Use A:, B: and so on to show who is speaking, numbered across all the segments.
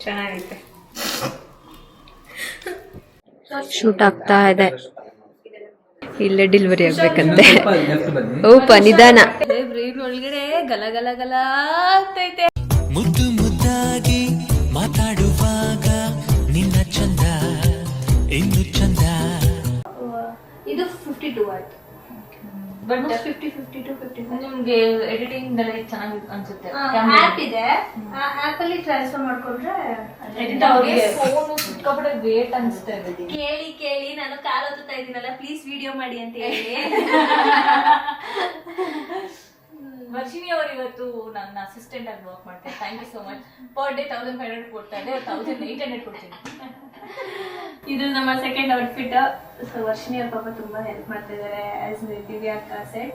A: ಚೆನ್ನಾಗೈತೆ.
B: ಶೂಟ್ ಆಗ್ತಾ ಇದೆ, ಇಲ್ಲೇ ಡೆಲಿವರಿ ಆಗ್ಬೇಕಂತೆ. ಓಪ ನಿಧಾನ.
A: ಬ್ರೈನ್ ಒಳಗಡೆ ಗಲ ಗಲ ಗಲ ಆಗ್ತೈತೆ.
C: ಮುದ್ದು ಮುದ್ದಾಗಿ ಮಾತಾಡುವಾಗ ನಿನ್ನ ಚಂದ ಇನ್ನು ಚಂದ.
A: ಇದು 52 ಆಯ್ತು. ಬಟ್ 52 ನಿಮ್ಗೆ ಎಡಿಟಿಂಗ್ ಎಲ್ಲ ಚೆನ್ನಾಗಿ ಅನ್ಸುತ್ತೆ. ಆ್ಯಪ್ ಇದೆ, ಆ ಆ್ಯಪ್ ಅಲ್ಲಿ ಟ್ರಾನ್ಸ್ಫರ್ ಮಾಡ್ಕೊಂಡ್ರೆ ಫೋನ್ ಸಿಕ್ಕಾಪಟ್ಟೆ ವೇಟ್ ಅನ್ಸುತ್ತೆ. ಕೇಳಿ ಕೇಳಿ ನಾನು ಕಾಲ್ ಓದ್ತಾ ಇದ್ದೀನಲ್ಲ, ಪ್ಲೀಸ್ ವಿಡಿಯೋ ಮಾಡಿ ಅಂತ ಹೇಳಿ ವರ್ಷಿಣಿ ಅವರು ಇವತ್ತು ನನ್ನ ಅಸಿಸ್ಟೆಂಟ್ ಆಗಿ ವರ್ಕ್ ಮಾಡ್ತಾರೆ. Thank you so much. Per day 1500 ಕೊಡ್ತಾ ಇದೆ, 1800 ಕೊಡ್ತೀನಿ. ಇದು ನಮ್ಮ ಸೆಕೆಂಡ್ ಔಟ್ಫಿಟ್. ಸೊ ವರ್ಷಿಣಿ ಅವ್ರ ಪಾಪ ತುಂಬಾ ಹೆಲ್ಪ್ ಮಾಡ್ತಿದ್ದಾರೆ. ಆಸ್ ದಿವ್ಯಾ ಅಕ್ಕ ಸೆಟ್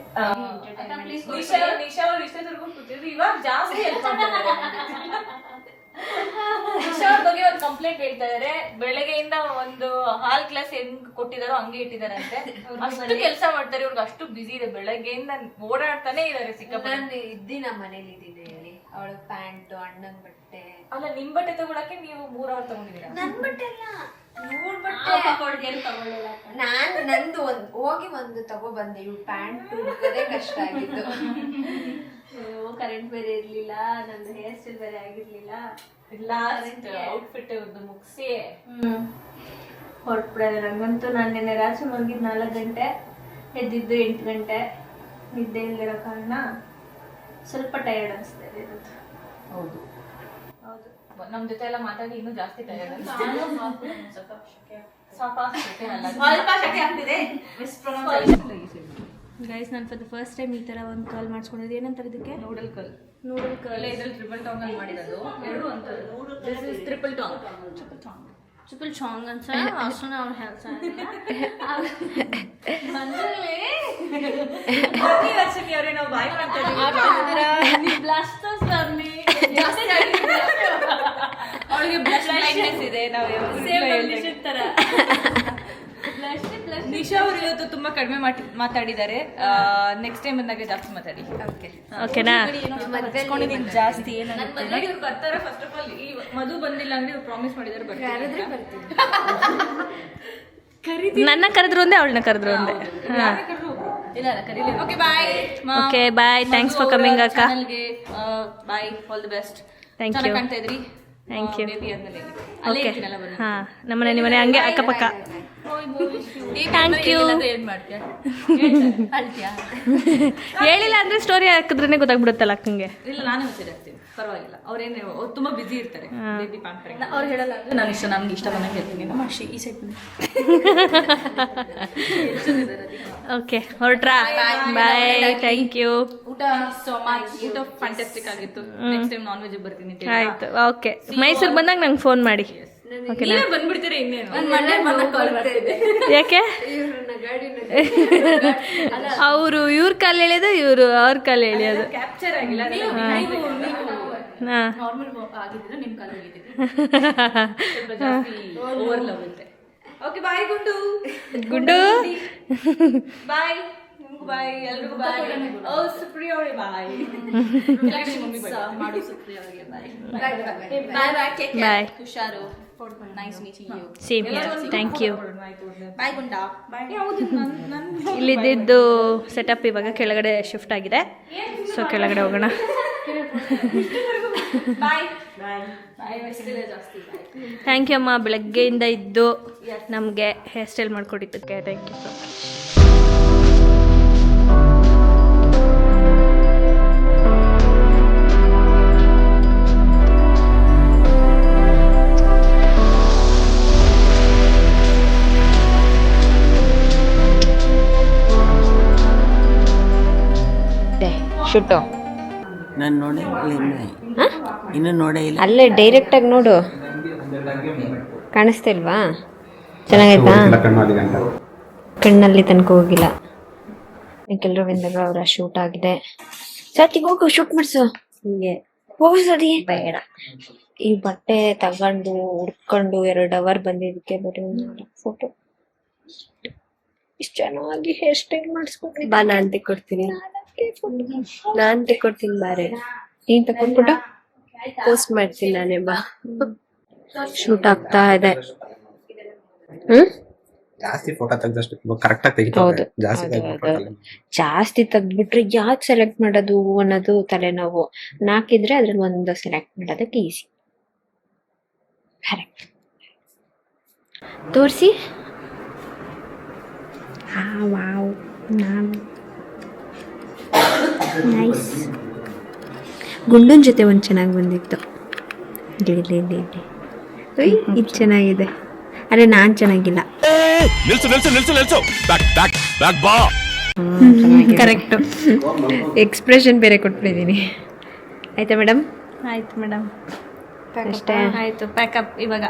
A: ನಿಶಾ ಅವ್ರು ಇಷ್ಟೊತ್ತರೆಗೂ ಕೂತಿದ್ರು, ಇವಾಗ ಜಾಸ್ತಿ ಹೆಲ್ಪ್ ಮಾಡ್ತಿದ್ದಾರೆ. ನಿಶಾ ಅವ್ರ ಬಗ್ಗೆ ಒಂದು ಕಂಪ್ಲೇಂಟ್ ಹೇಳ್ತಾ ಇದಾರೆ. ಬೆಳಗ್ಗೆಯಿಂದ ಒಂದು ಹಾಲ್ ಕ್ಲಾಸ್ ಹೆಂಗ್ ಕೊಟ್ಟಿದಾರೋ ಹಂಗೆ ಇಟ್ಟಿದ್ದಾರೆ ಅಂತೆ. ಅಷ್ಟು ಕೆಲಸ ಮಾಡ್ತಾರೆ, ಇವ್ರಿಗೆ ಅಷ್ಟು ಬಿಸಿ ಇದೆ. ಬೆಳಗ್ಗೆಯಿಂದ ಓಡಾಡ್ತಾನೆ ಇದಾರೆ ಸಿಕ್ಕಾಪಟ್ಟೆ.
B: ನಾನು ಇದ್ದೀನಿ, ಮನೇಲಿ ಇದ್ದೀನಿ ಹೇಳಿ. ಅವಳ ಪ್ಯಾಂಟ್, ಅಣ್ಣನ ಬಟ್ಟೆ.
A: ಅಲ್ಲ, ನಿಮ್ ಬಟ್ಟೆ ತಗೊಳಕ್ಕೆ ನೀವು 3 ಅವರ್ ತಗೊಂಡಿದ್ದೀರಾ?
B: ನನ್ ಬಟ್ಟೆ ಅಲ್ಲ, ಇವ್ಳ ಬಟ್ಟೆ. ನಾನ್ ನಂದು ಹೋಗಿ ಒಂದು ತಗೋ ಬಂದೆ. ಇವ್ ಪ್ಯಾಂಟ್ ಹುಡುಕದೇ ಕಷ್ಟ ಆಗಿತ್ತು.
A: ಕರೆಂಟ್ ಬೇರೆ ಇರ್ಲಿಲ್ಲ, ನಂದು ಹೇರ್ ಸ್ಟೈಲ್ ಬೇರೆ ಆಗಿರ್ಲಿಲ್ಲ. ಲಾಸ್ಟ್ ಔಟ್ಫಿಟ್ ಒಂದು ಮುಗಿಸಿ ಹೊರಟ್ಬಿಡೋದು. ನಂಗಂತೂ ನಾನು ನಿನ್ನೆ ರಾತ್ರಿ ಮಲಗಿದ್ದು 4 ಗಂಟೆ, ಎದ್ದಿದ್ದು 8 ಗಂಟೆ. ನಿದ್ದೆ ಇಲ್ದಿರೋ ಕಾರಣ ಸ್ವಲ್ಪ ಟಯರ್ಡ್ ಅನಿಸ್ತಾ ಇದೆ ಇವತ್ತು. ಹೌದು ಹೌದು, ನಮ್ಮ ಜೊತೆ ಎಲ್ಲ ಮಾತಾಡಿ ಇನ್ನೂ ಜಾಸ್ತಿ ಟಯರ್ಡ್ ಅನಿಸ್ತಿದೆ. ಗೈಸ್, ನಾನು ಫಾರ್ ದ ಫಸ್ಟ್ ಟೈಮ್ ಈ ಥರ ಒಂದು ಕರ್ಲ್ ಮಾಡಿಸ್ಕೊಂಡಿದ್ದೆ. ಏನಂತಾರೆ ಇದಕ್ಕೆ? Noodle curl. ನೂಡಲ್ ಕರ್ಲ್ ಇದ್ರಲ್ಲಿ ಟ್ರಿಪಲ್ ಟಾಂಗ್ ಅಲ್ಲಿ ಮಾಡಿರೋದು. ಎರಡು ಅಂತಾರೆ. ದಿಸ್ ಇಸ್ ಟ್ರಿಪಲ್ ಟಾಂಗ್. ಟ್ರಿಪಲ್ ಟಾಂಗ್ ಅಂತ ಅಷ್ಟು ನಾವು ಹೇಳ್ತಾರೆ. ವರ್ಷಕ್ಕೆ ಅವರೇ ನಾವು ಬಾಯ್ ಮಾಡ್ತೀವಿ. ಬ್ಲಾಸ್ಟರ್ಸ್ ಬರ್ನಿ ಅವಳಿಗೆ ಬ್ಲೈಂಡ್ನೆಸ್ ಇದೆ. ನಾವು ತರ ನಿಶಾ ಅವರು ಇವತ್ತು ತುಂಬಾ ಕಡಿಮೆ ಮಾತಾಡಿದ್ದಾರೆ. ನೆಕ್ಸ್ಟ್ ಟೈಮ್ ಬಂದಾಗ ಜಾಸ್ತಿ ಮಾತಾಡಿ. ಓಕೆನಾ? ಜಾಸ್ತಿ ಬರ್ತಾರೆ. ಫಸ್ಟ್ ಆಫ್ ಆಲ್ ಈ ಮಧು ಬಂದಿಲ್ಲ ಅಂದ್ರೆ ಇವ್ರು ಪ್ರಾಮಿಸ್ ಮಾಡಿದಾರೆ ಬರ್ತಾರೆ. ನನ್ನ ಕರೆದ್ರು ಒಂದೇ, ಅವಳನ್ನ ಕರೆದ್ರು ಒಂದೇ. Okay bye. Okay bye. Thanks for coming ಅಕ್ಕ. Bye, all the best. Thank you. ಕಾಣ್ತಾ ಇದ್ರಿ. Thank you. ಓಕೆ, ಹಾಂ, ನಮ್ಮನೆ ನಿಮ್ಮನೆ ಹಂಗೆ ಅಕ್ಕಪಕ್ಕ. Thank you. ಹೇಳಿಲ್ಲ ಅಂದ್ರೆ ಸ್ಟೋರಿ ಹಾಕಿದ್ರೇನೆ ಗೊತ್ತಾಗ್ಬಿಡುತ್ತಲ್ಲ ಅಕ್ಕಂಗೆ. ಇಲ್ಲ, ನಾನೇ ಮೆಸೇಜ್ ಹಾಕ್ತೀನಿ, ಪರವಾಗಿಲ್ಲ. ಅವ್ರೇನು ತುಂಬಾ ಬಿಸಿ ಇರ್ತಾರೆ. ಅವ್ರು ಹೇಳಲ್ಲ ಅಂದ್ರೆ ನಾನು ಇಷ್ಟ, ನನ್ಗೆ ಇಷ್ಟ ಬಂದಂಗೆ ಹೇಳ್ತೀನಿ. ನಮ್ಮ ಈ ಸೈಡ್ ಓಕೆ, ಹೊರಟ್ರಾ? ಬಾಯ್. Thank you. ಊಟ ಫ್ಯಾಂಟಾಸ್ಟಿಕ್ ಆಗಿತ್ತು. ನೆಕ್ಸ್ಟ್ ಟೈಮ್ ನಾನ್ ವೆಜ್ ಬರ್ತೀನಿ. ಆಯ್ತು, ಓಕೆ. ಮೈಸೂರಿಗೆ ಬಂದಾಗ ನಂಗೆ ಫೋನ್ ಮಾಡಿ. ಓಕೆನಾ? ಬಂದ್ಬಿಡ್ತೀರಿ ಇನ್ನೇನು. ಯಾಕೆ? ಅವರು ಇವ್ರ ಕಾಲು ಎಳೆಯೋದು, ಇವರು ಅವ್ರ ಕಾಲು ಎಳೆಯೋದು. ಕ್ಯಾಪ್ಚರ್ ಆಗಿಲ್ಲ. ಓಕೆ ಬಾಯ್ ಗುಂಡು. ಗುಂಡು ಬಾಯ್. ಬಾಯ್ ಎಲ್ರಿಗೂ ಬಾಯ್. ಓ ಸುಪ್ರಿಯ ಅವರಿಗೆ ಬಾಯ್. ಮಾಡು ಸುಪ್ರಿಯ ಅವರಿಗೆ ಬಾಯ್. ಬಾಯ್. ಹುಷಾರು. Nice meeting you. Same here. Thank you. Bye ಗುಂಡಾ. ಇಲ್ಲಿದ್ದು ಸೆಟಪ್ ಇವಾಗ ಕೆಳಗಡೆ ಶಿಫ್ಟ್ ಆಗಿದೆ. ಸೊ ಕೆಳಗಡೆ ಹೋಗೋಣ. ಥ್ಯಾಂಕ್ ಯು ಅಮ್ಮ, ಬೆಳಗ್ಗೆಯಿಂದ ಇದ್ದು ನಮಗೆ ಹೇರ್ ಸ್ಟೈಲ್ ಮಾಡಿಕೊಟ್ಟಿದ್ದಕ್ಕೆ. Thank you so much. Shoot
D: ನಾನು ನೋಡಿ ಇನ್ನು ನೋಡೇ ಇಲ್ಲ.
B: ಅಲ್ಲೇ ಡೈರೆಕ್ಟ್ ಆಗಿ ನೋಡು, ಕಾಣಿಸ್ತಿಲ್ವಾ? ಚೆನ್ನಾಗೈತಾ? ಕಣ್ಣಲ್ಲಿ ತನಕ ಹೋಗಿಲ್ಲ. ಕೆಲವರು ಬಂದಾಗ ಅವರ ಶೂಟ್ ಆಗಿದೆ. ಸತಿಗೆ ಹೋಗು, ಶೂಟ್ ಮಾಡಿಸು. ಹಿಂಗೆ ಹೋಗು ಸರಿ. ಬೇಡ, ಈ ಬಟ್ಟೆ ತಗೊಂಡು ಹುಡ್ಕೊಂಡು 2 ಅವರ್ ಬಂದಿದ್ದಕ್ಕೆ ಬರೀ ಫೋಟೋ. ಇಷ್ಟು ಚೆನ್ನಾಗಿ ಹೇರ್ ಸ್ಟೈಲ್ ಮಾಡಿಸ್ಕೊಂಡು ಬಾ, ನಾನು ತೆಕ್ಕೊಡ್ತೀನಿ. ನಾನ್ ತೆಕ್ಕೊಡ್ತೀನಿ ಬಾರೆ. ನೀನ್ ತಕೊಂಡ್ಬಿಟ್ಟು ಪೋಸ್ಟ್ ಮಾಡ್ತೀನಿ ನಾನೇ. ಬಾ. ಶೂಟ್ ಆಗ್ತಾ ಇದೆ. ಹ್ಮ್
E: ಜಾಸ್ತಿ ಫೋಟೋ ತೆಗ್ದಷ್ಟು ಕರೆಕ್ಟ್ ಆಗಿ ತೆಗಿತಾರೆ.
B: ಜಾಸ್ತಿ ತೆಗ್ದ್ಬಿಟ್ರೆ ಯಾವ್ದು ಸೆಲೆಕ್ಟ್ ಮಾಡೋದು ಅನ್ನೋದು ತಲೆನೋವು. 4 ಇದ್ರೆ ಅದ್ರಲ್ಲಿ ಒಂದು ಸೆಲೆಕ್ಟ್ ಮಾಡೋದಕ್ಕೆ ಈಸಿ. ಕರೆಕ್ಟ್. ತೋರಿಸಿ. Wow, nice. ಗುಂಡನ್ ಜೊತೆ ಒಂದು ಚೆನ್ನಾಗಿ ಬಂದಿತ್ತು. ಇದು ಚೆನ್ನಾಗಿದೆ. ಅರೆ ನಾನ್ ಚೆನ್ನಾಗಿಲ್ಲ. ಕರೆಕ್ಟ್. ಎಕ್ಸ್ಪ್ರೆಷನ್ ಬೇರೆ ಕೊಟ್ಬಿಟ್ಟಿದ್ದೀನಿ. ಆಯ್ತಾ ಮೇಡಮ್?
A: ಆಯ್ತು ಮೇಡಮ್,
B: ಅಷ್ಟೇ.
A: ಆಯ್ತು ಪ್ಯಾಕಪ್ ಇವಾಗ.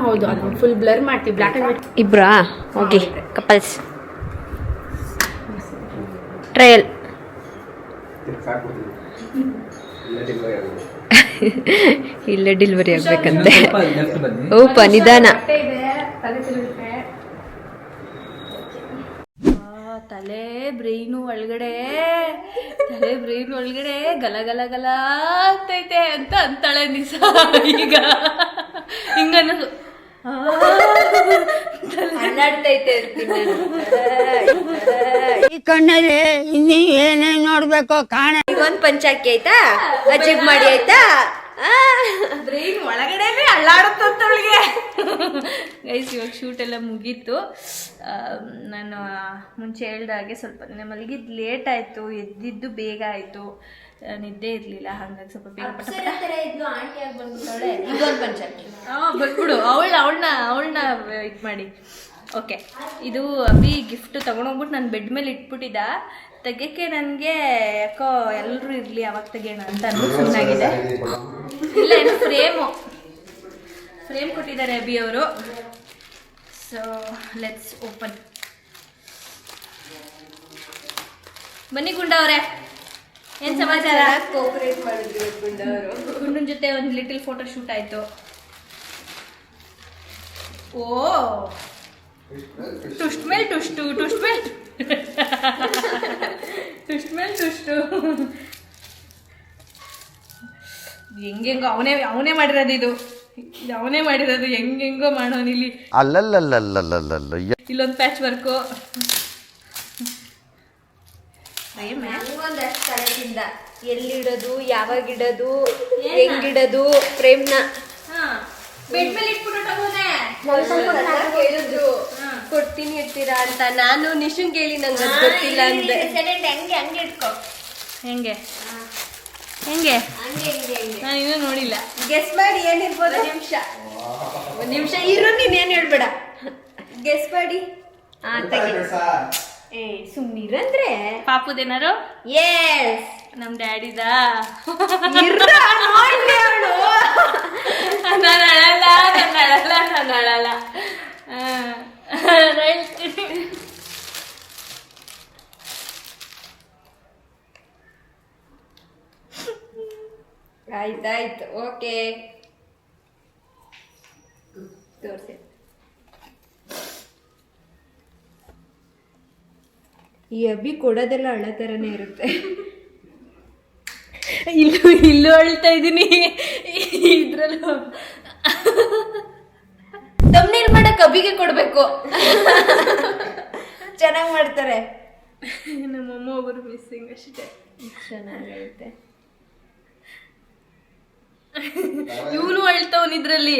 F: ಹೌದು, ಅದು ಫುಲ್ ಬ್ಲರ್ ಮಾಡ್ತೀವಿ, ಬ್ಲ್ಯಾಕ್ ಅಂಡ್ ವೈಟ್.
B: ಇಬ್ರಾ? Okay, couples trial. ಇಲ್ಲ ಡೆಲಿವರಿ ಆಗ್ಬೇಕಂತೆ. ಓಪ ನಿಧಾನ.
A: ತಲೆ ಬ್ರೈನು ಒಳಗಡೆ ಗಲ ಗಲ ಗಲ ಆಗ್ತೈತೆ ಅಂತ ಅಂತಾಳೆ ನಿಸ. ಈಗ ಹಿಂಗನ್ನೋದು ಅಲ್ಲಾಡ್ತೈತೆ
F: ಈ ಕಣ್ಣಲ್ಲಿ ಇನ್ನೀ ಏನೇನ್ ನೋಡ್ಬೇಕು ಕಾಣ.
B: ಒಂದ್ ಪಂಚಾಕಿ ಆಯ್ತಾ, ಅಜ್ಜಿಗ್ ಮಾಡಿ ಆಯ್ತಾ.
A: ಬ್ರೈನ್ ಒಳಗಡೆನೆ ಅಲ್ಲಾಡುತ್ತವಳಿಗೆ. ಗೈಸ್ ಇವಾಗ ಶೂಟ್ ಎಲ್ಲ ಮುಗೀತು. ನಾನು ಮುಂಚೆ ಹೇಳ್ದಾಗೆ ಸ್ವಲ್ಪ ಮಲಗಿದ್ದು ಲೇಟ್ ಆಯಿತು, ಎದ್ದಿದ್ದು ಬೇಗ ಆಯಿತು, ನಿದ್ದೆ ಇರಲಿಲ್ಲ. ಹಾಗಾಗಿ ಸ್ವಲ್ಪ ಬೇಗ ಬಂದ್ಬಿಡು. ಅವಳನ್ನ ಇದು ಮಾಡಿ. ಓಕೆ, ಇದು ಅಭಿ ಗಿಫ್ಟ್ ತೊಗೊಂಡೋಗ್ಬಿಟ್ಟು ನಾನು ಬೆಡ್ ಮೇಲೆ ಇಟ್ಬಿಟ್ಟಿದ್ದ. ತೆಗೆಕ್ಕೆ ನನಗೆ ಯಾಕೋ ಎಲ್ಲರೂ ಇರಲಿ ಅವಾಗ ತೆಗೆಯೋಣ ಅಂತ ಅಂದ್ಬಿಟ್ಟು ಸುಮ್ಮನಾಗಿದೆ. ಇಲ್ಲ, ಏನು ಫ್ರೇಮ್ ಕೊಟ್ಟಿದ್ದಾರೆ ಅಭಿ ಅವರು. So let's open. ಬನ್ನಿ ಗುಂಡ ಅವರೇ, ಏನು ಸಮಾಚಾರ? ಕೋಪರೇಟ್ ಮಾಡಿದ್ರು ಗುಂಡನ ಜೊತೆ ಒಂದು ಲಿಟಲ್ ಫೋಟೋ ಶೂಟ್ ಆಯಿತು. ಓ, ಟುಸ್ಟ್ ಮೇಲೆ ಟುಷ್ಟು, ಟುಸ್ಟ್ ಮೇಲೆ ಟುಷ್ಟು. ಹೆಂಗೆಂಗೋ ಅವನೇ ಮಾಡಿರೋದು. ಇದು ಅವನೇ ಮಾಡಿರೋದು. ಹೆಂಗೆಂಗೋ ಮಾಡೋನಿಲ್ಲಿ. ಇಲ್ಲೊಂದು ಪ್ಯಾಚ್ ವರ್ಕು.
B: ಎಲ್ಲಿಡೋದು, ಯಾವಾಗ ಇಡೋದು, ಹೆಂಗಿಡೋದು ಫ್ರೇಮ್ನ
A: ಬೆಡ್ ಮೇಲೆ ಇಟ್ಬಿಟ್ಟು
B: ಹೇಳಿದ್ರು ಕೊಡ್ತೀನಿ ಇರ್ತೀರಾ ಅಂತ. ನಾನು ನಿಶುಂಗ್ ಹೇಳಿ ನಂಗೆ ಗೊತ್ತಿಲ್ಲ ಅಂದೆ.
A: ಹಂಗೆ ಇಟ್ಕೋ. ಹೆಂಗೆ ನಾನು ಇನ್ನೂ ನೋಡಿಲ್ಲ.
B: ಗೆಸ್ ಮಾಡಿ ಏನಿರ್ಬೋದು. ಒಂದ್ ನಿಮಿಷ ಇರು, ನೀನೇನು ಹೇಳ್ಬೇಡ. ಗೆಸ್ ಮಾಡಿ. ಸುಮ್ಮನಿರಂದ್ರೆ
A: ಪಾಪುದೇನಾರು?
B: ಎಸ್,
A: ನಮ್ ಡ್ಯಾಡಿದ. ನಾನು ಅಳಲ್ಲ.
B: ಆಯ್ತಾಯ್ತು, ಓಕೆ ತೋರಿಸಿ. ಈ ಅಭಿ ಕೊಡೋದೆಲ್ಲ ಅಳ ಥರನೇ ಇರುತ್ತೆ.
A: ಇಲ್ಲೂ ಅಳ್ತಾ ಇದ್ದೀನಿ. ಇದ್ರಲ್ಲೂ
B: ತಮ್ನೇಲ್ ಮಾಡಕ್ ಅಭಿಗೆ ಕೊಡ್ಬೇಕು. ಚೆನ್ನಾಗಿ ಮಾಡ್ತಾರೆ.
A: ನಮ್ಮಮ್ಮ ಒಬ್ಬರು ಮಿಸ್ಸಿಂಗ್ ಅಷ್ಟೇ.
B: ಚೆನ್ನಾಗೈತೆ.
A: ಇವನು ಅಳ್ತವನ್ ಇದ್ರಲ್ಲಿ.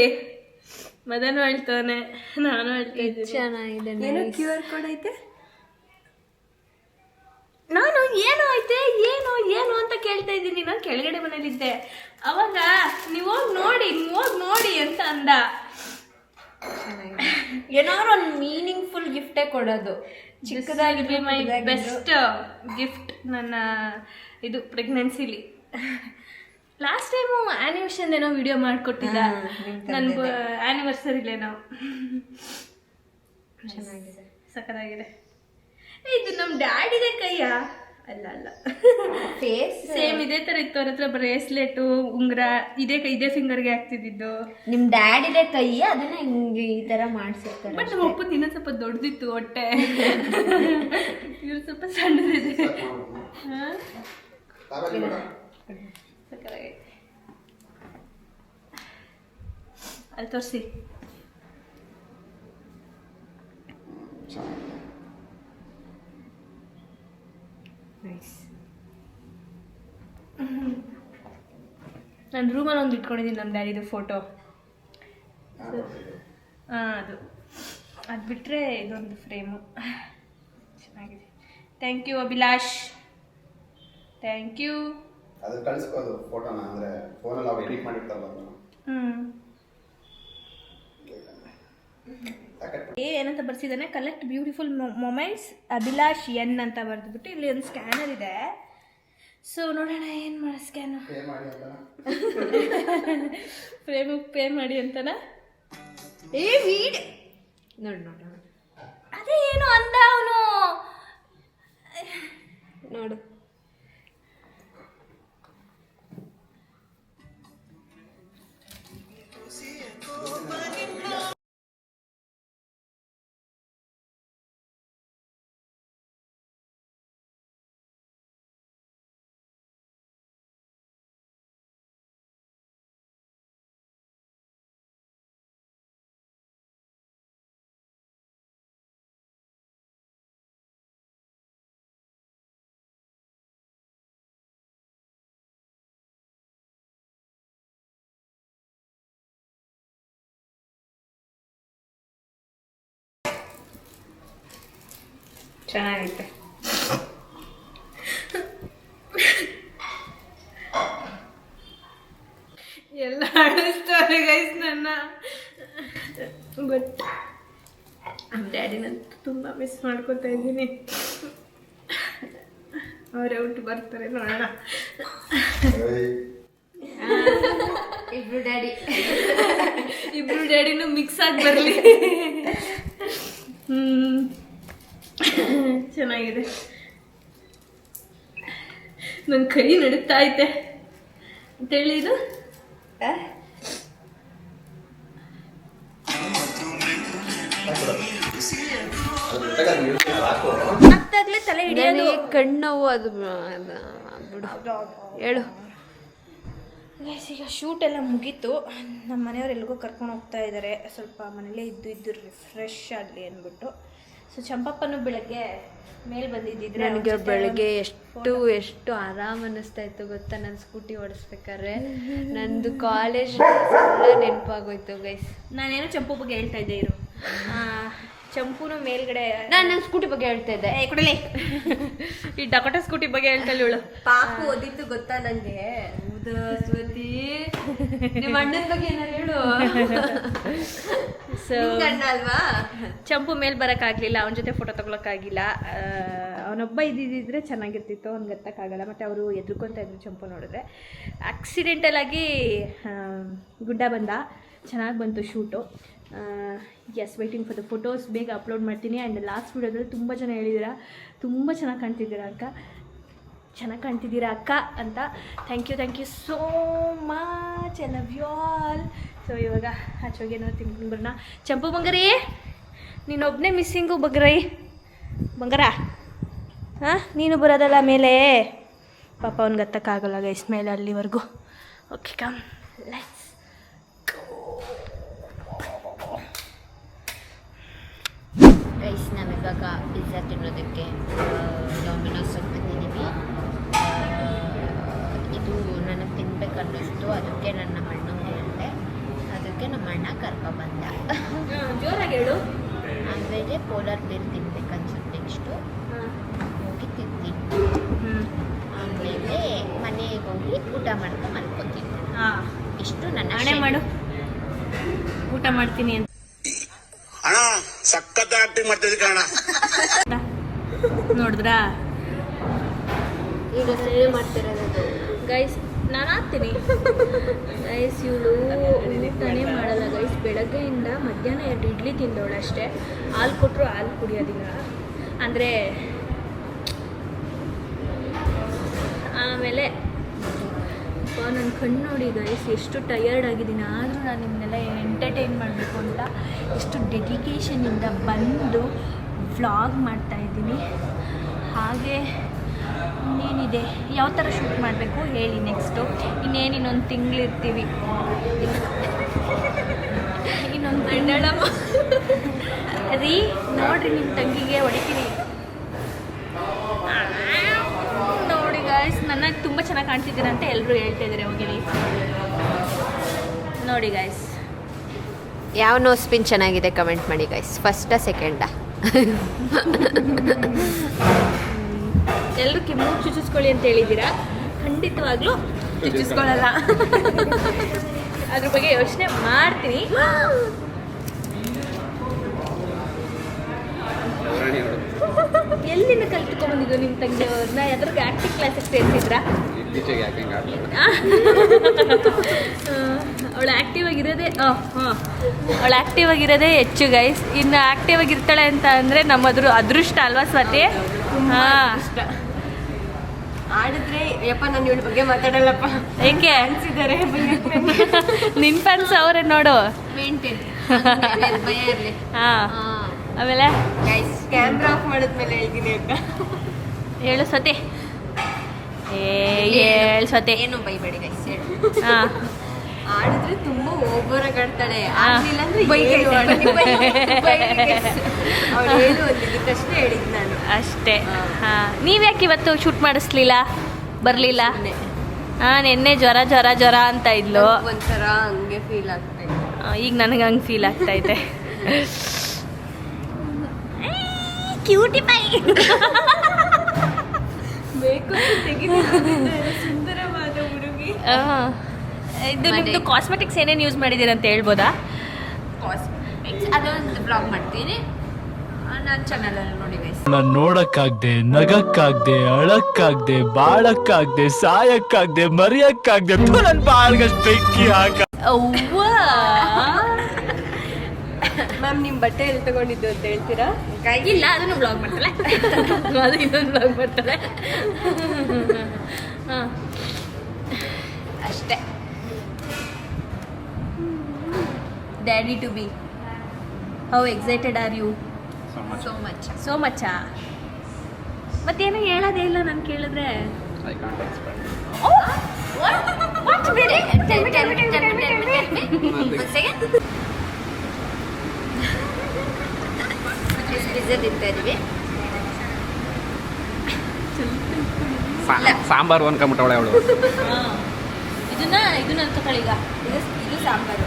A: ಮದನು ಅಳ್ತವನೆ, ನಾನು ಅಳ್ತಾ ಇದ್ದೀನಿ.
B: ಚೆನ್ನಾಗಿದೆ.
F: ಏನೋ QR ಕೋಡ್ ಐತೆ.
A: ನಾನು ಏನೋ ಐತೆ ಏನು ಅಂತ ಕೇಳ್ತಾ ಇದ್ದೀನಿ. ನಾನು ಕೆಳಗಡೆ ಮನೇಲಿದ್ದೆ. ಅವಾಗ ನೀವು ಹೋಗಿ ನೋಡಿ ಅಂತ ಅಂದ.
B: ಏನಾದ್ರು ಒಂದು ಮೀನಿಂಗ್ಫುಲ್ ಗಿಫ್ಟೇ ಕೊಡೋದು.
A: ಚಿಕ್ಕದಾಗಿ ಮೈ ಬೆಸ್ಟ್ ಗಿಫ್ಟ್ ನನ್ನ ಇದು ಪ್ರೆಗ್ನೆನ್ಸಿಲಿ. ಲಾಸ್ಟ್ ಟೈಮು ಆ್ಯನಿವರ್ಸರಿ ಏನೋ ವಿಡಿಯೋ ಮಾಡಿಕೊಟ್ಟಿದ್ದ, ನನ್ನ ಆ್ಯನಿವರ್ಸರಿಲೇನೋ. ಸಕ್ಕತ್ತಾಗಿದೆ. ಇದು ನಮ್ಮ ಡ್ಯಾಡಿದೆ ಕೈಯ? ಅಲ್ಲ,
B: ಫೇಸ್
A: ಸೇಮ್ ಇದೇ ಥರ ಇತ್ತು. ಅವ್ರ ಹತ್ರ ಬ್ರೇಸ್ಲೆಟು, ಉಂಗುರ ಇದೇ ಫಿಂಗರ್ಗೆ ಹಾಕ್ತಿದ್ದು.
B: ನಿಮ್ಮ ಡ್ಯಾಡಿದೆ ಕೈ, ಅದನ್ನ ಹಿಂಗೆ ಈ ಥರ ಮಾಡಿಸಿರ್ತಾರೆ.
A: ಬಟ್ ನಮ್ಮ ಅಪ್ಪನ ಇನ್ನೂ ಸ್ವಲ್ಪ ದೊಡ್ಡದಿತ್ತು ಹೊಟ್ಟೆ. ಇವ್ರು ಸ್ವಲ್ಪ ಸಣ್ಣದಿದೆ. ಸಕ್ಕತ್ತಾಗೈತೆ. ಅಲ್ಲಿ ತೋರಿಸಿ. ನಾನು ರೂಮಲ್ಲಿ ಒಂದು ಇಟ್ಕೊಂಡಿದ್ದೀನಿ ನಮ್ಮ ಡ್ಯಾಡಿದು ಫೋಟೋ. ಅದು ಬಿಟ್ಟರೆ ಇದೊಂದು ಫ್ರೇಮು ಚೆನ್ನಾಗಿದೆ. Thank you Abhilash, thank you.
E: ಅದು ಕಳಿಸ್ಬೋದು ಫೋಟೋನ, ಅಂದರೆ ಫೋನಲ್ಲಿ ಅವ್ರು ಎಡಿಟ್ ಮಾಡಿರ್ತಾರಲ್ಲ.
A: ಏನಂತ ಬರ್ಸಿದ್ದಾನೆ, collect beautiful moments Abhilash N ಅಂತ ಬರೆದ್ಬಿಟ್ಟು ಇಲ್ಲಿ ಒಂದು ಸ್ಕ್ಯಾನರ್ ಇದೆ. ಸೊ ನೋಡೋಣ ಏನು ಮಾಡೋ ಸ್ಕ್ಯಾನು. ಫ್ರೇಮಿಗೆ ಪೇ ಮಾಡಿ ಅಂತನ. ವೀಡ್
B: ನೋಡು
A: ಅದೇ ಏನು ಅಂದ ಅವನು.
B: ನೋಡು ಚೆನ್ನಾಗೈತೆ.
A: ಎಲ್ಲ ಆಡಿಸ್ತಾರೆ ಗೈಸ್ ನನ್ನ. ಬಟ್ ನಮ್ಮ ಡ್ಯಾಡಿನಂತೂ ತುಂಬ ಮಿಸ್ ಮಾಡ್ಕೊತಾ ಇದ್ದೀನಿ. ಅವರೇ ಔಟ್ ಬರ್ತಾರೆ, ನೋಡೋಣ. ಇಬ್ರು ಡ್ಯಾಡಿನೂ ಮಿಕ್ಸ್ ಆಗಿ ಬರಲಿ. ಚೆನ್ನಾಗಿದೆ. ನನ್ನ ಕೈ ನಡುತ್ತಾ ಐತೆ ಅಂತೇಳಿ ಇದು ಹತ್ತಾಗ್ಲೇ ತಲೆ ಹಿಡಿಯೋದು.
B: ಕಣ್ಣವು ಅದು ಬಿಡು, ಹೇಳು.
A: ಈಗ ಶೂಟ್ ಎಲ್ಲ ಮುಗೀತು. ನಮ್ಮ ಮನೆಯವ್ರು ಎಲ್ಗೋ ಕರ್ಕೊಂಡು ಹೋಗ್ತಾ ಇದ್ದಾರೆ. ಸ್ವಲ್ಪ ಮನೇಲೇ ಇದ್ದು ರಿಫ್ರೆಶ್ ಆಗಲಿ ಅಂದ್ಬಿಟ್ಟು. ಸೊ ಚಂಪಪ್ಪನೂ ಬೆಳಗ್ಗೆ ಮೇಲೆ ಬಂದಿದ್ದಿದ್ರೆ
B: ನನಗೆ ಬೆಳಗ್ಗೆ ಎಷ್ಟು ಆರಾಮ್ ಅನ್ನಿಸ್ತಾ ಇತ್ತು ಗೊತ್ತಾ. ನಾನು ಸ್ಕೂಟಿ ಓಡಿಸ್ಬೇಕಾದ್ರೆ ನಂದು ಕಾಲೇಜ್ ನೆನಪಾಗೋಯ್ತು ಗೈಸ್.
A: ನಾನೇನೋ ಚಂಪು ಬಗ್ಗೆ ಹೇಳ್ತಾ ಇದ್ದೆ. ಇರು, ಚಂಪುನು ಮೇಲ್ಗಡೆ
B: ನಾನು ನನ್ನ ಸ್ಕೂಟಿ ಬಗ್ಗೆ ಹೇಳ್ತಾ ಇದ್ದೆ.
A: ಕೊಡಲಿ, ಈ ಡಕೋಟ ಸ್ಕೂಟಿ ಬಗ್ಗೆ ಹೇಳ್ತಾ ಇವಳು.
B: ಪಾಪು ಓದಿತ್ತು ಗೊತ್ತಾ ನನಗೆ. ಸ್ವತಿ ನಿಮ್ಮ ಅಣ್ಣನ ಬಗ್ಗೆ ಏನಾರು ಹೇಳು.
A: ಸೊ
B: ಅಲ್ವಾ,
A: ಚಂಪು ಮೇಲೆ ಬರೋಕ್ಕಾಗಲಿಲ್ಲ, ಅವನ ಜೊತೆ ಫೋಟೋ ತೊಗೊಳಕ್ಕಾಗಿಲ್ಲ. ಅವನೊಬ್ಬ ಇದ್ದಿದ್ದರೆ ಚೆನ್ನಾಗಿರ್ತಿತ್ತು, ಅವ್ನಿಗೆ ಗೊತ್ತಕ್ಕಾಗಲ್ಲ. ಮತ್ತು ಅವರು ಎದ್ರುಕೊತಾ ಇದ್ರು ಚಂಪು ನೋಡಿದ್ರೆ. ಆಕ್ಸಿಡೆಂಟಲ್ ಆಗಿ ಗುಡ್ಡ ಬಂದ. ಚೆನ್ನಾಗಿ ಬಂತು shoot. Yes, waiting for the photos. ಬೇಗ ಅಪ್ಲೋಡ್ ಮಾಡ್ತೀನಿ. ಆ್ಯಂಡ್ ಲಾಸ್ಟ್ ವೀಡಿಯೋದಲ್ಲಿ ತುಂಬ ಜನ ಹೇಳಿದ್ದೀರಾ ತುಂಬ ಚೆನ್ನಾಗಿ ಕಾಣ್ತಿದ್ದೀರಾ ಅಕ್ಕ ಅಂತ. Thank you so much. I love you all. So ಇವಾಗ ಆಚೆಗೆ ಏನೋ ತಿನ್ಕೊಂಡು ಬರೋಣ. ಚಂಪು ಬಂಗಾರಿ, ನೀನೊಬ್ಬನೇ ಮಿಸ್ಸಿಂಗು ಬಂಗಾರ. ಹಾಂ, ನೀನು ಬರೋದಲ್ಲ ಮೇಲೆ. ಪಾಪ ಅವ್ನಿಗೆ ಹತ್ತಕ್ಕಾಗಲ್ಲ ಗೈಸ್ ಮೇಲೆ ಅಲ್ಲಿವರೆಗೂ. Okay, come let's
B: guys. ನಾವಿವಾಗ ಪಿಜ್ಜಾ ತಿನ್ನೋದಕ್ಕೆ ಡಾಮಿನೋಸ್ ಬಂದಿದ್ದೀವಿ. ಇದು ನನಗೆ ತಿನ್ಬೇಕನ್ನಿಸ್ತು, ಅದಕ್ಕೆ ನನ್ನ ಅಣ್ಣಂಗೆ ಹೇಳಿದೆ. ಅದಕ್ಕೆ ನಮ್ಮ ಅಣ್ಣ ಕರ್ಕೊಬಂದ.
A: ಜೋರಾಗಿ ಹೇಳು.
B: ಆಮೇಲೆ ಪೋಲಾರ್ ಬೇರ್ ತಿನ್ಬೇಕನ್ಸುತ್ತೆ. ನೆಕ್ಸ್ಟು ಹೋಗಿ ತಿಂತೀನಿ. ಆಮೇಲೆ ಮನೆಗೆ ಹೋಗಿ ಊಟ ಮಾಡ್ಕೊಂಡು ಮಲ್ಕೊತೀನಿ. ಇಷ್ಟು ನನ್ನ
A: ಹಣೆ ಮಾಡು. ಊಟ ಮಾಡ್ತೀನಿ ಅಂತ
G: ಅಣ್ಣ ಸಖತ್ ಆಕ್ಟಿಂಗ್ ಮಾಡ್ತಿದ್ದೆ ಕಣ.
A: ನೋಡಿದ್ರಾ
B: ಈಗ ಸರಿ ಮಾಡ್ತಿರೋದು
A: ಗೈಸ್. ನಾನು ಹಾಕ್ತೀನಿ ಗೈಸ್. ಇವಳು ಊಟನೇ ಮಾಡಲ್ಲ ಗೈಸ್. ಬೆಳಗ್ಗೆಯಿಂದ ಮಧ್ಯಾಹ್ನ 2 ಇಡ್ಲಿ ತಿಂದವಳು ಅಷ್ಟೇ. ಹಾಲು ಕೊಟ್ಟರು ಹಾಲು ಕುಡಿಯೋದಿಲ್ಲ. ಅಂದರೆ ಆಮೇಲೆ ನನ್ನ ಕಣ್ಣು ನೋಡಿ ಗೈಸ್, ಎಷ್ಟು ಟಯರ್ಡ್ ಆಗಿದ್ದೀನಿ. ಆದರೂ ನಾನು ನಿಮ್ಮನ್ನೆಲ್ಲ ಎಂಟರ್ಟೈನ್ ಮಾಡಬೇಕು ಅಂತ ಎಷ್ಟು ಡೆಡಿಕೇಶನಿಂದ ಬಂದು ವ್ಲಾಗ್ ಮಾಡ್ತಾಯಿದ್ದೀನಿ. ಹಾಗೆ ಇನ್ನೇನಿದೆ, ಯಾವ ಥರ ಶೂಟ್ ಮಾಡಬೇಕು ಹೇಳಿ. ನೆಕ್ಸ್ಟು ಇನ್ನೊಂದು ತಿಂಗಳಿರ್ತೀವಿ. ನಮ್ಮ ಗಂಡಳಮ್ಮ ರೀ ನೋಡ್ರಿ ನಿಮ್ಮ ತಂಗಿಗೆ ಹೊಡಿತೀನಿ. ನೋಡಿ ಗಾಯ್ಸ್, ನನ್ನ ತುಂಬ ಚೆನ್ನಾಗಿ ಕಾಣ್ತಿದ್ದೀರ ಅಂತ ಎಲ್ಲರೂ ಹೇಳ್ತಾ ಇದ್ದಾರೆ. ಹೋಗಿರಿ ನೋಡಿ ಗಾಯ್ಸ್.
B: ಯಾವ ನೋಸ್ ಪಿನ್ ಚೆನ್ನಾಗಿದೆ ಕಮೆಂಟ್ ಮಾಡಿ ಗೈಸ್. ಫಸ್ಟಾ ಸೆಕೆಂಡಾ?
A: ಎಲ್ಲರೂ ಕಿಮ್ಮು ಚುಚ್ಚಿಸ್ಕೊಳ್ಳಿ ಅಂತ ಹೇಳಿದ್ದೀರಾ. ಖಂಡಿತವಾಗ್ಲೂ ಚುಚ್ಚಿಸ್ಕೊಳ್ಳಲ್ಲ. ಅದ್ರ ಬಗ್ಗೆ ಯೋಚನೆ ಮಾಡ್ತೀನಿ. ಎಲ್ಲಿಂದ ಕಲ್ತ್ಕೊಂಡ್ಬಂದಿದ್ದು ನಿಮ್ಮ ತಂಗಿಯವ್ರನ್ನ? ಯಾವ್ದಾದ್ರು ಆ್ಯಕ್ಟಿಂಗ್ ಕ್ಲಾಸಿಗೆ ಸೇರಿಸಿದ್ರಾ?
E: ಇತ್ತೀಚೆಗೆ ಯಾಕೆ ಹಿಂಗೆ ಆಡ್ತಾರೆ?
A: ಅವಳು ಆ್ಯಕ್ಟಿವ್ ಆಗಿರೋದೇ ಅವಳು ಆ್ಯಕ್ಟಿವ್ ಆಗಿರೋದೇ ಹೆಚ್ಚು ಗೈಸ್. ಇನ್ನು ಆ್ಯಕ್ಟಿವ್ ಆಗಿರ್ತಾಳೆ ಅಂತ ಅಂದರೆ ನಮ್ಮದ್ರ ಅದೃಷ್ಟ ಅಲ್ವಾ ಸ್ವಾತಿ? ಹಾಂ,
B: ಆಡಿದ್ರೆ ಯಪ್ಪ ನಾನು ಇವಳ ಬಗ್ಗೆ ಮಾತಾಡಲ್ಲಪ್ಪ.
A: ಹೆಂಗೆ ಅನ್ಸಿದ್ದಾರೆ ನಿನ್ ಫ್ಯಾನ್ಸ್ ಅವರೇ ನೋಡು.
B: ಮೇಂಟೈನ್ ಭಯ ಇರಲಿ.
A: ಹಾಂ, ಆಮೇಲೆ
B: ಗೈಸ್ ಕ್ಯಾಮ್ರಾ ಆಫ್ ಮಾಡಿದ್ಮೇಲೆ ಹೇಳ್ತೀನಿ ಅಕ್ಕ.
A: ಹೇಳು ಸ್ವತಿ. ಹೇಳು ಸ್ವತಿ.
B: ಏನು ಬೈಬೇಡಿ ಗೈಸ್, ಹೇಳಿ.
A: ಹಾಂ,
B: ಆಡಿದ್ರೆ ತುಂಬಾ ಓವರಾಗಿ ಆಡ್ತಾಳೆ.
A: ಹಾ.
B: ಆಡ್ಲಿಲ್ಲ ಅಂದ್ರೆ ಅವ್ಳು ಹೇಳು ಅಂದಿದ್ದಕ್ಕಷ್ಟೇ ಹೇಳಿದ್ ನಾನು
A: ಅಷ್ಟೇ. ಹಾಂ, ನೀವ್ಯಾಕೆ ಇವತ್ತು ಶೂಟ್ ಮಾಡಿಸ್ಲಿಲ್ಲ, ಬರಲಿಲ್ಲ? ಹಾಂ, ನಿನ್ನೆ ಜ್ವರ ಜ್ವರ ಜ್ವರ ಅಂತ ಇದ್ಲು.
B: ಒಂಥರ ಹಂಗೆ ಫೀಲ್ ಆಗ್ತಾ ಇದೆ.
A: ಈಗ ನನಗೆ ಹಂಗೆ ಫೀಲ್ ಆಗ್ತಾ ಇದೆ. ಕ್ಯೂಟಿ ಪೈ
B: ಬೇಕು ಸುಂದರವಾದ ಹುಡುಗಿ.
A: ಇದು ನಿಮ್ಮದು ಕಾಸ್ಮೆಟಿಕ್ಸ್ ಏನೇನು ಯೂಸ್ ಮಾಡಿದ್ದೀರ ಅಂತ ಹೇಳ್ಬೋದಾ?
B: ಕಾಸ್ಮೆಟಿಕ್ಸ್ ಅದೊಂದು ಬ್ಲಾಗ್ ಮಾಡ್ತೀನಿ ನನ್ನ ಚಾನಲಲ್ಲಿ ನೋಡಿ ಗೈಸ್.
H: ನಾನು ನೋಡಕ್ಕಾಗ್ದೆ, ನಗಕ್ಕಾಗ್ದೆ, ಅಳಕ್ಕಾಗ್ದೆ, ಬಾಳಕ್ಕಾಗ್ದೆ, ಸಾಯಕ್ಕಾಗ್ದೆ, ಮರಿಯಕ್ಕಾಗ್ದೆ. ನನ್ನ ಬಾಳ್ಗಷ್ಟು ಬೆಂಕಿ ಹಾಕ.
A: ಅವ್ವ
B: ಮ್ಯಾಮ್ ನಿಮ್ಮ ಬಟ್ಟೆ ಎಲ್ಲಿ ತಗೊಂಡಿದ್ದು ಅಂತ ಹೇಳ್ತೀರಾ?
A: ಇಲ್ಲ, ಅದನ್ನು ಬ್ಲಾಗ್ ಮಾಡ್ತಾಳೆ. ಅದು ಇನ್ನೊಂದು ಬ್ಲಾಗ್ ಮಾಡ್ತಾಳೆ. ಹಾಂ,
B: ಅಷ್ಟೇ.
A: Daddy to be, how excited are you?
B: So much.
A: ಮತ್ತೇನು ಹೇಳೋದೇ ಇಲ್ಲ ನಾನು ಕೇಳಿದ್ರೆ.
E: I can't explain.
B: ತಿಂತಾ ಇದೀವಿ.
E: ಸಾಂಬಾರು ಅನ್ಕೊಂಬಿಟ್ಟವಳೆ ಅವಳು.
A: ಇದನ್ನ ತಗೊಳ್ಳಿ ಈಗ.
B: ಇದು ಸಾಂಬಾರು.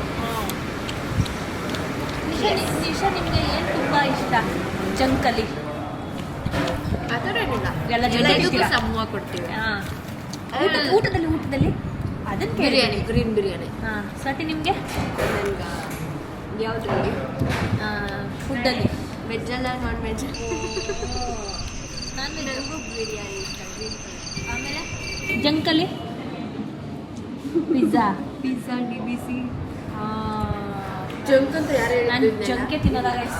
A: ನಿಶಾ ನಿಮಗೆ ಏನು ತುಂಬ ಇಷ್ಟ ಜಂಕಲ್ಲಿ?
B: ಆ ಥರ ಏನಿಲ್ಲ,
A: ಎಲ್ಲ
B: ಎಲ್ಲದಕ್ಕೂ ಸಮೂಹ ಕೊಡ್ತೀವಿ.
A: ಹಾಂ, ಊಟದಲ್ಲಿ ಅದನ್ನು
B: ಬಿರಿಯಾನಿ, ಗ್ರೀನ್ ಬಿರಿಯಾನಿ.
A: ಹಾಂ, ಸ್ವತಿ ನಿಮಗೆ
B: ನನ್ಗೆ ಯಾವುದ್ರಲ್ಲಿ?
A: ಫುಡ್ಡಲ್ಲಿ
B: ವೆಜ್ ಅಲ್ಲ ನಾನ್ ವೆಜ್?
A: ನನಗೂ
B: ಬಿರಿಯಾನಿ ಇಷ್ಟ.
A: ಆಮೇಲೆ ಜಂಕಲ್ಲಿ ಪಿಜ್ಜಾ
B: ಬಿಸಿ ಜಂಕ್ ಅಂತ ಯಾರು
A: ನಾನು
B: ಹೇಳಿದ್ರು?
A: ಜಂಕೆ ತಿನ್ನೋದ ಗೈಸ್.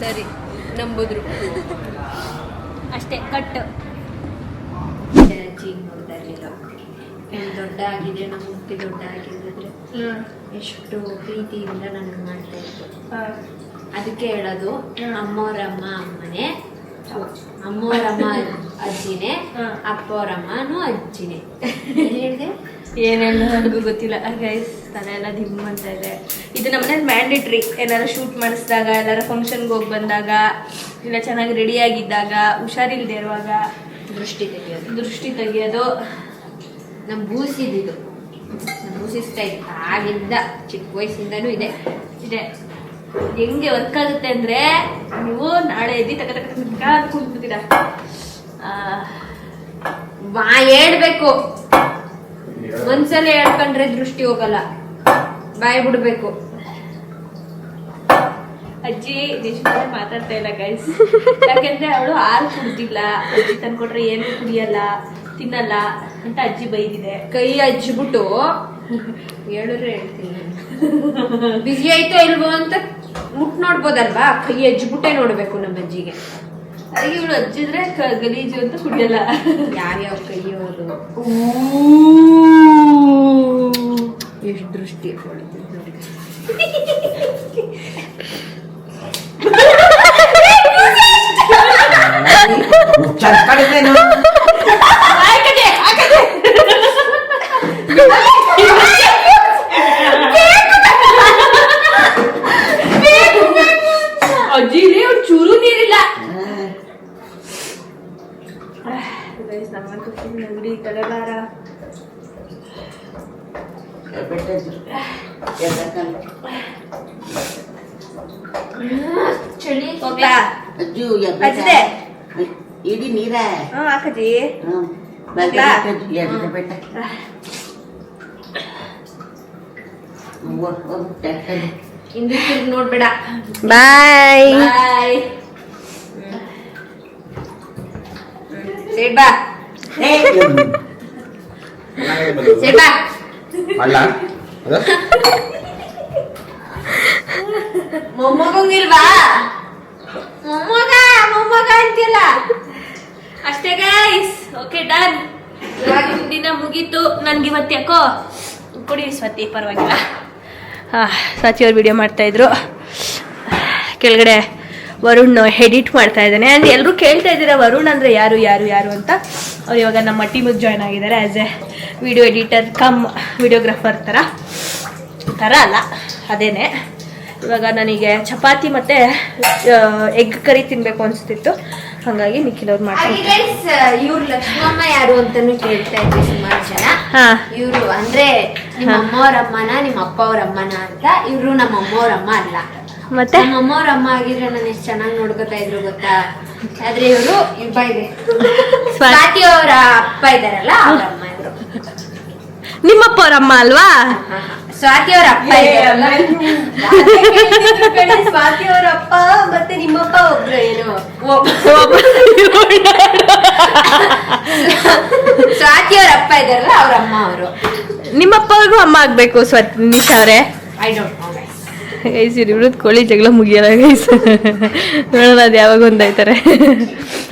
B: ಸರಿ ನಂಬುದ್ರು
A: ಅಷ್ಟೇ ಕಟ್.
B: ಅಜ್ಜಿ ನೋಡ್ತಾ ಇರಲಿಲ್ಲ. ದೊಡ್ಡ ಆಗಿದೆ, ನಮ್ಮ ಮುಟ್ಟಿ ದೊಡ್ಡ ಆಗಿದ್ರೆ ಎಷ್ಟು ಪ್ರೀತಿಯಿಂದ ನನಗೆ ಮಾಡ್ತಾ ಇತ್ತು. ಅದಕ್ಕೆ ಹೇಳೋದು ಅಮ್ಮೋರಮ್ಮ ಅಮ್ಮನೇ, ಅಮ್ಮೋರಮ್ಮ ಅಜ್ಜಿನೇ, ಅಪ್ಪೋರಮ್ಮನೂ ಅಜ್ಜಿನೇ. ಹೇಳಿದೆ
A: ಏನೇನು ನನಗೂ ಗೊತ್ತಿಲ್ಲ ಗೈಸ್. ತಲೆ ಎಲ್ಲ ದಿಮ್ ಅಂತ ಇದೆ. ಇದು ನಮ್ಮನೇಲಿ ಮ್ಯಾಂಡೇಟ್ರಿ. ಏನಾರು ಶೂಟ್ ಮಾಡಿಸಿದಾಗ, ಎಲ್ಲಾರ ಫಂಕ್ಷನ್ಗೆ ಹೋಗಿ ಬಂದಾಗ, ಇಲ್ಲ ಚೆನ್ನಾಗಿ ರೆಡಿಯಾಗಿದ್ದಾಗ, ಹುಷಾರಿಲ್ಲದೆ ಇರುವಾಗ ದೃಷ್ಟಿ ತೆಗಿಯೋದು
B: ನಮ್ಮ ಬೂಸಿದ್ದು. ನಮ್ಮ ಬೂಸಿಸ್ತಾ ಇತ್ತು ಆಗಿಂದ, ಚಿಕ್ಕ ವಯಸ್ಸಿಂದನೂ ಇದೆ.
A: ಹೆಂಗೆ ವರ್ಕ್ ಆಗುತ್ತೆ ಅಂದರೆ, ನೀವು ನಾಳೆ ಎದ್ದು ತಕ್ಕ ಕೂತ್ಬಿಡ್ತೀರಾ.
B: ಹೇಳ್ಬೇಕು, ಒಂದ್ಸಲ ಹೇಳ್ಕೊಂಡ್ರೆ ದೃಷ್ಟಿ ಹೋಗಲ್ಲ, ಬಾಯ್ ಬಿಡ್ಬೇಕು.
A: ಅಜ್ಜಿ ನಿಜವಾಗ್ಲೂ ಮಾತಾಡ್ತಾ ಇಲ್ಲ ಗೈಸ್. ಯಾಕೆಂದ್ರೆ ಅವಳು ಹಾಲು ಕುಡ್ದಿಲ್ಲ, ಅಜ್ಜಿ ತಂದ್ಕೊಟ್ರೆ ಏನು ಕುಡಿಯಲ್ಲ, ತಿನ್ನಲ್ಲ ಅಂತ ಅಜ್ಜಿ ಬೈದಿದೆ.
B: ಕೈ ಹಚ್ಬಿಟ್ಟು ಹೇಳಿದ್ರೆ ಹೇಳ್ತೀನಿ. ಬಿಸಿ ಆಯ್ತೋ ಇಲ್ವೋ ಅಂತ ಮುಟ್ ನೋಡ್ಬೋದಲ್ವಾ, ಕೈ ಹಚ್ಬಿಟ್ಟೆ ನೋಡ್ಬೇಕು ನಮ್ಮ ಅಜ್ಜಿಗೆ.
A: ಅದಕ್ಕೆ ಇವಳು ಹಚ್ಚಿದ್ರೆ ಗಲೀಜು ಅಂತ ಕುಡಿಯಲ್ಲ.
B: ಯಾರ್ಯಾವ ಕೈ ಹೋದು ಎಷ್ಟು ದೃಷ್ಟಿ ನೋಡಿ.
A: ನೆಗಡಿ ತಲೆಭಾರ. ಚಳಿ ಹೋಗ್ಲಾ
D: ಅಜ್ಜು
A: ಅಜ್ಜಿದೆ
D: ಇಡೀ ನೀರ
A: ಹಾಕಜಿ ಹಿಂದಿ ನೋಡ್ಬೇಡ.
B: ಬಾಯ್
A: ಬಾಯ್. ಸೇಡ್ಬಾ ಸೇಡ್ಬಾ
E: ಅಲ್ಲ ಅದು
A: ಮೊಮ್ಮಗಂಗಿಲ್ವಾ? ಮೊಮ್ಮಗ ಅಂತಿಲ್ಲ ಅಷ್ಟೇ ಗೈಸ್. Okay done. ಇವಾಗಿನ ದಿನ ಮುಗೀತು. ನನ್ಗೆ ಇವತ್ತು ಯಾಕೋ ಕೊಡಿ ಸ್ವತಿ ಪರವಾಗಿಲ್ಲ. ಸ್ವಾತಿ ಅವ್ರು ವಿಡಿಯೋ ಮಾಡ್ತಾಯಿದ್ರು, ಕೆಳಗಡೆ ವರುಣ್ ಎಡಿಟ್ ಮಾಡ್ತಾ ಇದ್ದಾನೆ. ಆ್ಯಂಡ್ ಎಲ್ಲರೂ ಕೇಳ್ತಾ ಇದ್ದೀರಾ ವರುಣ್ ಅಂದರೆ ಯಾರು ಯಾರು ಯಾರು ಅಂತ. ಅವ್ರು ಇವಾಗ ನಮ್ಮ ಟೀಮಿಗೆ ಜಾಯ್ನ್ ಆಗಿದ್ದಾರೆ as A video editor come videographer ಥರ ಅಲ್ಲ, ಅದೇನೆ. ಇವಾಗ ನನಗೆ ಚಪಾತಿ ಮತ್ತು ಎಗ್ ಕರಿ ತಿನ್ನಬೇಕು ಅನಿಸ್ತಿತ್ತು, ಹಾಗಾಗಿ ನಿಖಿಲ್ ಅವ್ರು ಮಾಡ್ತಾರೆ.
B: ಇವ್ರು ಲಕ್ಷ್ಮಮ್ಮ ಯಾರು ಅಂತಾನು ಕೇಳ್ತಾ ಇದ್ವಿ ಸುಮಾರು ಜನ. ಇವ್ರು ಅಂದ್ರೆ ನಿಮ್ಮ ಅಮ್ಮವ್ರ ಅಮ್ಮನ ನಿಮ್ಮ ಅಪ್ಪ ಅವ್ರ ಅಮ್ಮನ ಅಂತ. ಇವ್ರು ನಮ್ಮ ಅಮ್ಮವ್ರ ಅಮ್ಮ ಅಲ್ಲ.
A: ಮತ್ತೆ
B: ನಮ್ಮ ಅಮ್ಮವ್ರ ಅಮ್ಮ ಆಗಿದ್ರೆ ನಾನು ಎಷ್ಟು ಚೆನ್ನಾಗಿ ನೋಡ್ಕೊತಾ ಇದ್ರು ಗೊತ್ತಾ. ಆದ್ರೆ ಇವರು ಇಬ್ಬ ಇದೆ ಸ್ವಾತಿ ಅವರ ಅಪ್ಪ ಇದಾರಲ್ಲ ಅವ್ರ ಅಮ್ಮ ಇದ್ರು.
A: ನಿಮ್ಮಪ್ಪ ಅವ್ರ ಅಮ್ಮ ಅಲ್ವಾ?
B: ಸ್ವಾತಿ ಅವ್ರ ಅಪ್ಪ ಇದಾರಲ್ಲ, ಸ್ವಾತಿ ಅವ್ರ ಅಪ್ಪ ಮತ್ತೆ ನಿಮ್ಮಪ್ಪ ಒಬ್ರು ಏನು ಸ್ವಾತಿ ಅವ್ರ ಅಪ್ಪ ಇದಾರಲ್ಲ ಅವ್ರ ಅಮ್ಮ ಅವರು.
A: ನಿಮ್ಮಪ್ಪ ಅವ್ರಿಗೂ ಅಮ್ಮ ಆಗ್ಬೇಕು ನಿಶಾ ಅವರೇ.
B: ಐ ಡೋಂಟ್ ನೋ
A: ಗೈಸ್ ಇವ್ರದ್ದು ಕೋಳಿ ಜಗಳ ಮುಗಿಯಲ್ಲ ಗೈಸ್. ನೋಡೋಣ ಅದು ಯಾವಾಗ ಒಂದಾಯ್ತಾರೆ.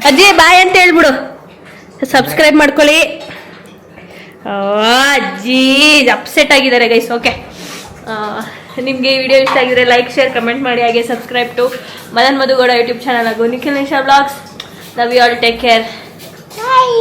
A: ಅಜ್ಜಿ ಬಾಯ್ ಅಂತ ಹೇಳ್ಬಿಡು, ಸಬ್ಸ್ಕ್ರೈಬ್ ಮಾಡ್ಕೊಳ್ಳಿ. ಅಜ್ಜಿ ಅಪ್ಸೆಟ್ ಆಗಿದ್ದಾರೆ ಗೈಸ್. ಓಕೆ, ನಿಮಗೆ ಈ ವಿಡಿಯೋ ಇಷ್ಟ ಆಗಿದ್ರೆ ಲೈಕ್ ಶೇರ್ ಕಮೆಂಟ್ ಮಾಡಿ. ಹಾಗೆ subscribe to Madan Madhu Gowda YouTube channel ಹಾಗೂ Nikhil Nisha blogs. Love you all, take care, bye.